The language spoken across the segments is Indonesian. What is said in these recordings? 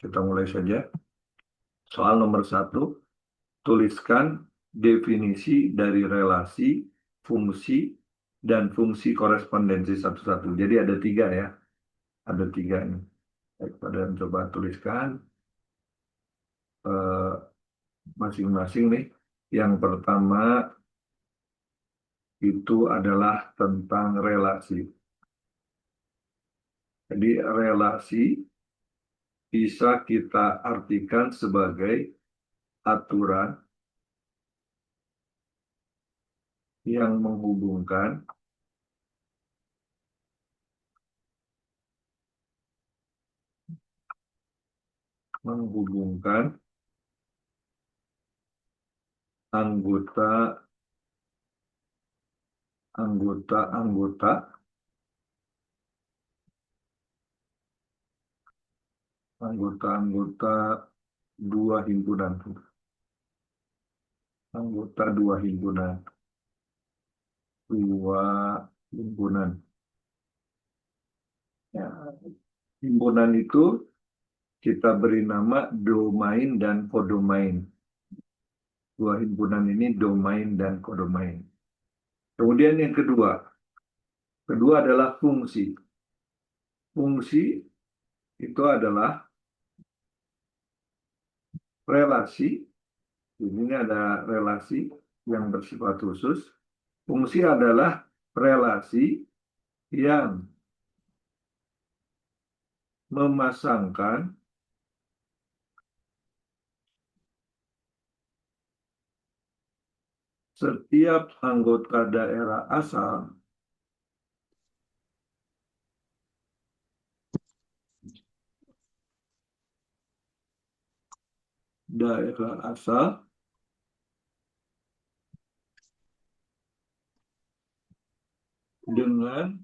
Kita mulai saja. Soal nomor 1, tuliskan definisi dari relasi, fungsi, dan fungsi korespondensi satu-satu. Jadi ada 3 ya. Ada 3 ini. Baik, kalian coba tuliskan masing-masing nih. Yang pertama itu adalah tentang relasi. Jadi relasi bisa kita artikan sebagai aturan yang menghubungkan anggota-anggota dua himpunan. Anggota dua himpunan. Ya, himpunan itu kita beri nama domain dan kodomain. Dua himpunan ini domain dan kodomain. Kemudian yang kedua adalah fungsi. Fungsi itu adalah relasi. Ini ada relasi yang bersifat khusus. Fungsi adalah relasi yang memasangkan setiap anggota daerah asal dengan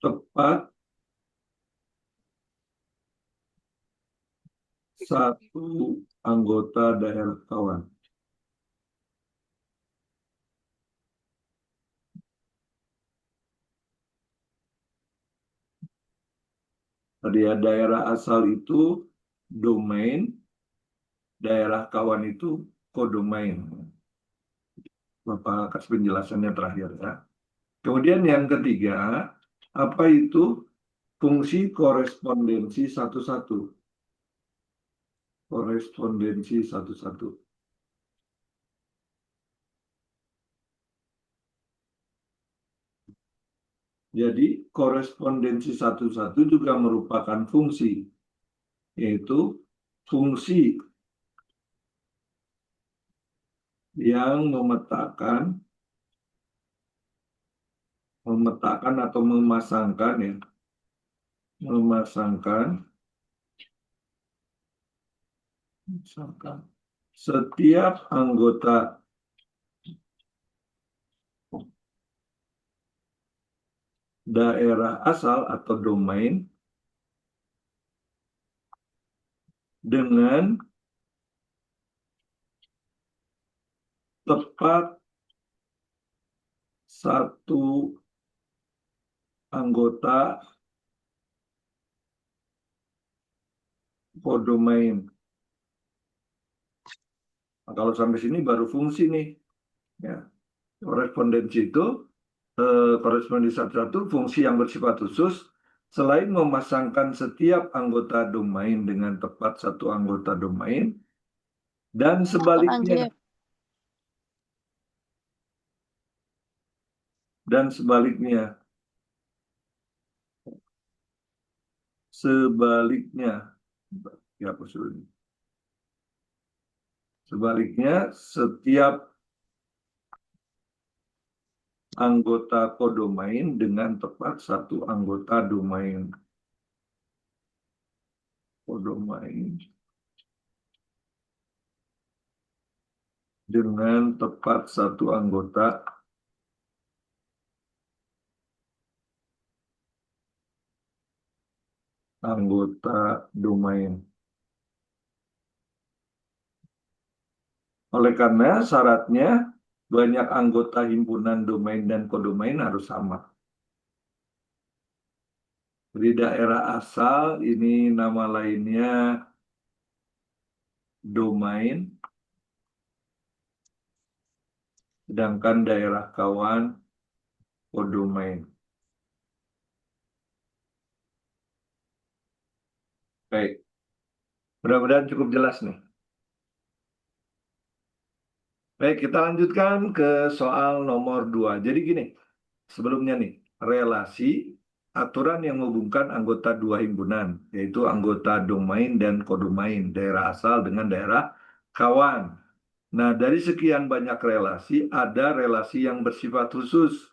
tepat satu anggota daerah kawan. Tadi ya, daerah asal itu domain, daerah kawan itu kodomain. Bapak kasih penjelasannya terakhir ya. Kemudian yang ketiga, apa itu fungsi korespondensi satu-satu? Korespondensi satu-satu. Jadi korespondensi satu-satu juga merupakan fungsi, yaitu fungsi yang memetakan atau memasangkan ya, setiap anggota daerah asal atau domain dengan tepat satu anggota kodomain. Nah, kalau sampai sini baru fungsi nih. Ya. Korespondensi itu korespondensi satu-satu fungsi yang bersifat khusus selain memasangkan setiap anggota domain dengan tepat satu anggota domain dan sebaliknya. Sebaliknya, setiap anggota kodomain dengan tepat satu anggota domain. Dengan tepat satu anggota domain. Oleh karena syaratnya banyak anggota himpunan domain dan kodomain harus sama. Di daerah asal ini nama lainnya domain, sedangkan daerah kawan kodomain. Baik, mudah-mudahan cukup jelas nih. Baik, kita lanjutkan ke soal nomor 2. Jadi gini, sebelumnya nih, relasi aturan yang menghubungkan anggota dua himpunan, yaitu anggota domain dan kodomain, daerah asal dengan daerah kawan. Nah, dari sekian banyak relasi, ada relasi yang bersifat khusus,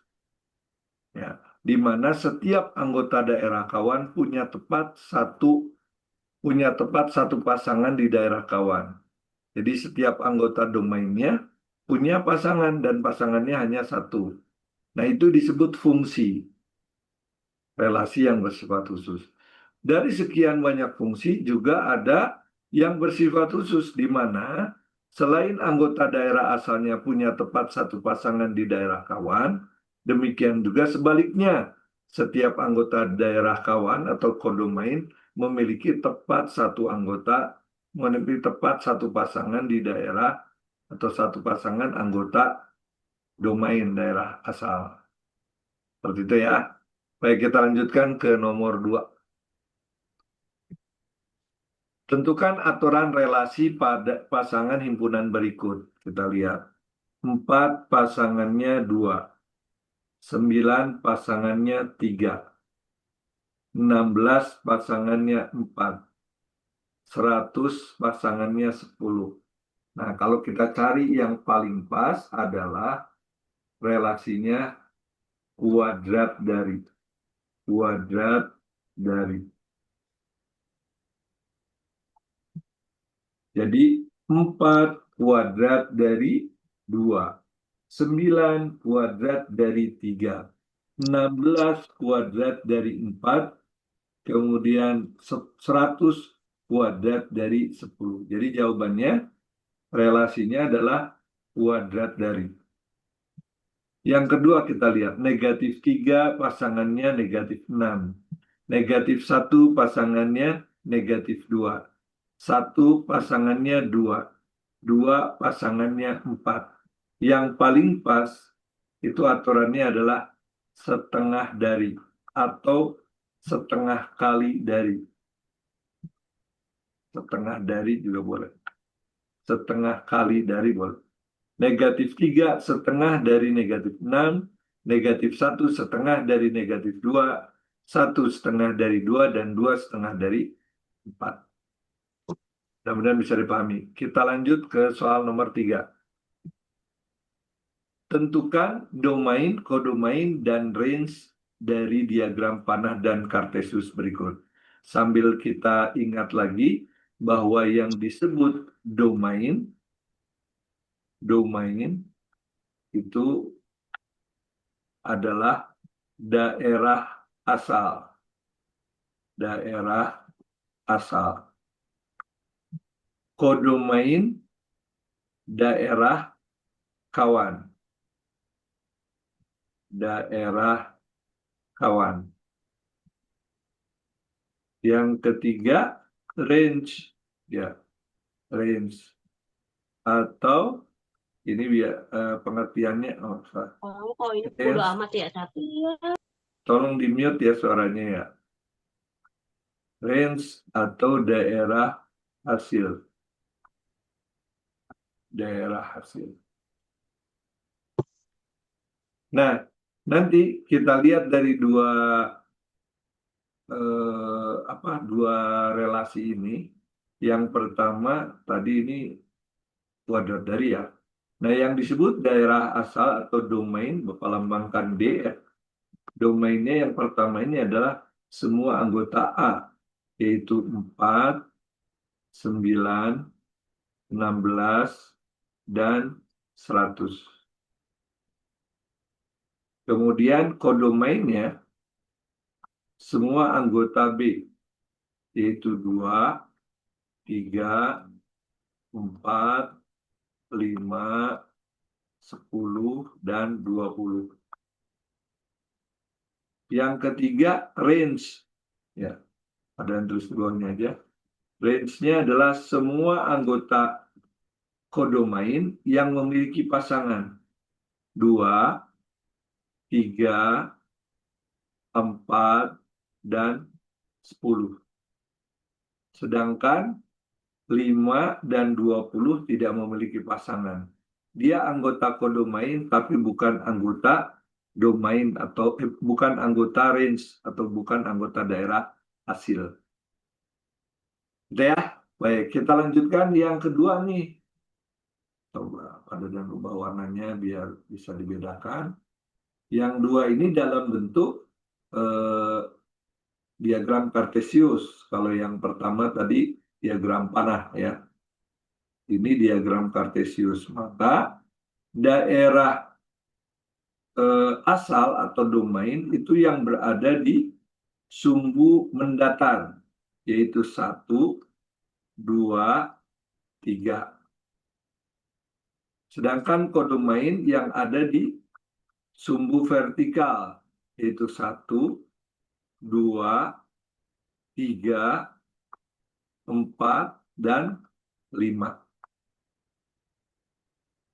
ya, di mana setiap anggota daerah kawan punya tepat satu pasangan di daerah kawan. Jadi setiap anggota domainnya punya pasangan dan pasangannya hanya satu. Nah, itu disebut fungsi, relasi yang bersifat khusus. Dari sekian banyak fungsi juga ada yang bersifat khusus di mana selain anggota daerah asalnya punya tepat satu pasangan di daerah kawan, demikian juga sebaliknya. Setiap anggota daerah kawan atau kodomain memiliki tepat satu anggota, memiliki tepat satu pasangan di daerah atau satu pasangan anggota domain daerah asal. Seperti itu ya. Baik, kita lanjutkan ke nomor 2. Tentukan aturan relasi pada pasangan himpunan berikut. Kita lihat. 4 pasangannya 2. 9 pasangannya 3. 16 pasangannya 4. 100 pasangannya 10. Nah, kalau kita cari yang paling pas adalah relasinya kuadrat dari. Kuadrat dari. Jadi 4 kuadrat dari 2. 9 kuadrat dari 3. 16 kuadrat dari 4. Kemudian 100 kuadrat dari 10. Jadi jawabannya relasinya adalah kuadrat dari. Yang kedua kita lihat, negatif 3 pasangannya negatif 6. Negatif 1 pasangannya negatif 2. 1 pasangannya 2. 2 pasangannya 4. Yang paling pas itu aturannya adalah setengah dari atau setengah kali dari. Setengah dari juga boleh. Setengah kali dari boleh. Negatif 3 setengah dari negatif 6. Negatif 1 setengah dari negatif 2. 1 setengah dari 2 dan 2 setengah dari 4. Mudah-mudahan bisa dipahami. Kita lanjut ke soal nomor 3. Tentukan domain, kodomain, dan range dari diagram panah dan kartesius berikut. Sambil kita ingat lagi bahwa yang disebut domain itu adalah daerah asal. Daerah asal. Kodomain daerah kawan. Daerah kawan. Yang ketiga, range, ya, range atau ini biar pengertiannya. Oh, kok ini udah amat ya, tapi ya. Tolong di mute ya suaranya ya. Range atau daerah hasil. Daerah hasil. Nah, nanti kita lihat dari dua relasi ini. Yang pertama tadi ini kuadrat dari ya. Nah, yang disebut daerah asal atau domain berlambangkan D ya. Domainnya yang pertama ini adalah semua anggota A, yaitu 4, 9, 16, dan 100. Kemudian kodomainnya semua anggota B, yaitu 2, 3, 4, 5, 10, dan 20. Yang ketiga, range, Ya, ada yang tulis di bawahnya aja. Range-nya adalah semua anggota kodomain yang memiliki pasangan 2, 3, 4, dan 10. Sedangkan 5 dan 20 tidak memiliki pasangan. Dia anggota kodomain tapi bukan anggota domain atau bukan anggota range atau bukan anggota daerah hasil. Udah ya? Baik, kita lanjutkan yang kedua nih. Coba ada dan ubah warnanya biar bisa dibedakan. Yang dua ini dalam bentuk diagram kartesius. Kalau yang pertama tadi diagram panah ya. Ini diagram kartesius. Maka daerah asal atau domain itu yang berada di sumbu mendatar, yaitu 1, 2, 3. Sedangkan kodomain yang ada di sumbu vertikal, yaitu 1, 2, 3, 4, dan 5.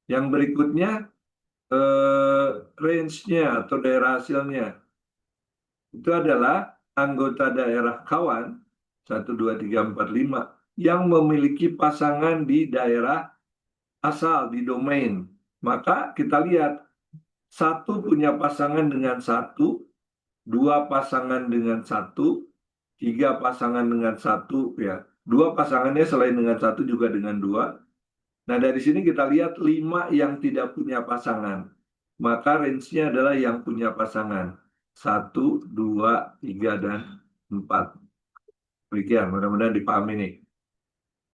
Yang berikutnya range-nya atau daerah hasilnya itu adalah anggota daerah kawan 1, 2, 3, 4, 5 yang memiliki pasangan di daerah asal, di domain. Maka kita lihat 1 punya pasangan dengan 1, 2 pasangan dengan 1, 3 pasangan dengan 1 ya. 2 pasangannya selain dengan 1 juga dengan 2. Nah, dari sini kita lihat 5 yang tidak punya pasangan. Maka range-nya adalah yang punya pasangan. 1, 2, 3, dan 4. Demikian, mudah-mudahan dipahami nih.